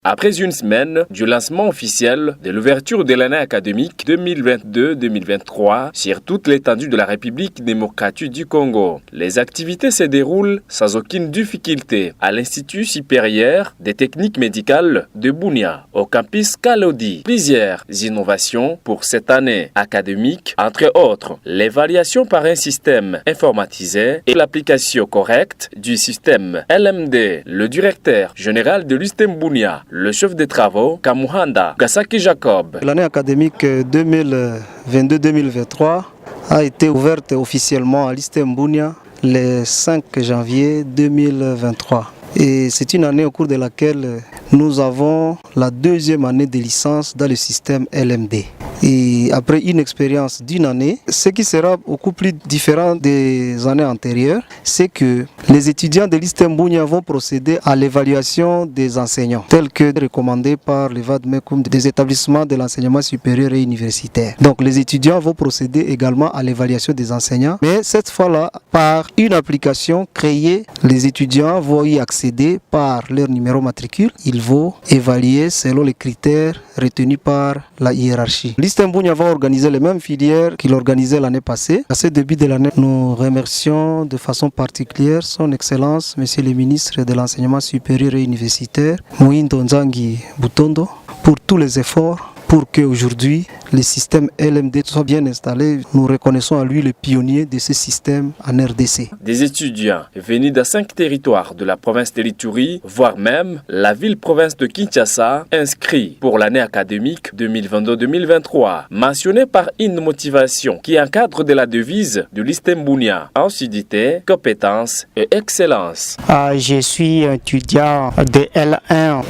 Après une semaine du lancement officiel de l'ouverture de l'année académique 2022-2023 sur toute l'étendue de la République démocratique du Congo, les activités se déroulent sans aucune difficulté à l'Institut supérieur des techniques médicales de Bunia, au campus Kalodi. Plusieurs innovations pour cette année académique, entre autres l'évaluation par un système informatisé et l'application correcte du système LMD. Le directeur général de l'USTEM Bunia, le chef de travaux, Kamuhanda Gasaki Jacob. L'année académique 2022-2023 a été ouverte officiellement à l'USTEM Bunia le 5 janvier 2023. Et c'est une année au cours de laquelle nous avons la deuxième année de licence dans le système LMD. Et après une expérience d'une année, ce qui sera beaucoup plus différent des années antérieures, c'est que les étudiants de l'USTEM Bunia vont procéder à l'évaluation des enseignants, tels que recommandés par le VADMECUM des établissements de l'enseignement supérieur et universitaire. Donc les étudiants vont procéder également à l'évaluation des enseignants, mais cette fois-là, par une application créée, les étudiants vont y accéder par leur numéro matricule. Ils vont évaluer selon les critères retenus par la hiérarchie. L'USTEM Bunia va organiser les mêmes filières qu'il organisait l'année passée. À ce début de l'année, nous remercions de façon particulière son Excellence, Monsieur le ministre de l'Enseignement supérieur et universitaire, Mohindo Nzangi Butondo, pour tous les efforts pour qu'aujourd'hui le système LMD soit bien installé. Nous reconnaissons à lui le pionnier de ce système en RDC. Des étudiants venus de 5 territoires de la province de l'Ituri, voire même la ville-province de Kinshasa, inscrits pour l'année académique 2022-2023, mentionnée par une motivation qui encadre de la devise de l'USTEM Bunia, ancienneté, compétence et excellence. Je suis étudiant de L1.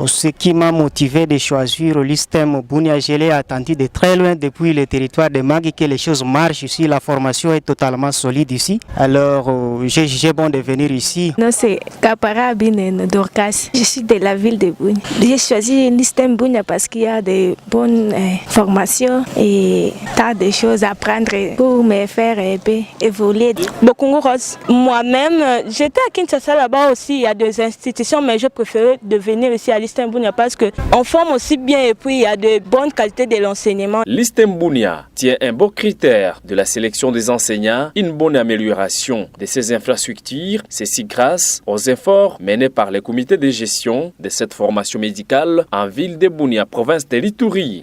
Ce qui m'a motivé de choisir l'USTEM Bunia, je l'ai attendu de très loin depuis le territoire de Magui que les choses marchent ici, la formation est totalement solide ici. Alors j'ai jugé bon de venir ici. Non, c'est Kapara Binen Dorcas. Je suis de la ville de Bunia. J'ai choisi l'USTEM Bunia parce qu'il y a de bonnes formations et tas de choses à apprendre pour me faire évoluer. Bokungu Rose. Moi-même, j'étais à Kinshasa là-bas aussi, il y a des institutions, mais je préférais de venir ici à l'USTEM Bunia parce qu'on forme aussi bien et puis il y a de bonnes qualités de l'enseignement. L'USTEM Bunia tient un beau critère de la sélection des enseignants, une bonne amélioration de ses infrastructures, ceci grâce aux efforts menés par les comités de gestion de cette formation médicale en ville de Bunia, province de l'Ituri.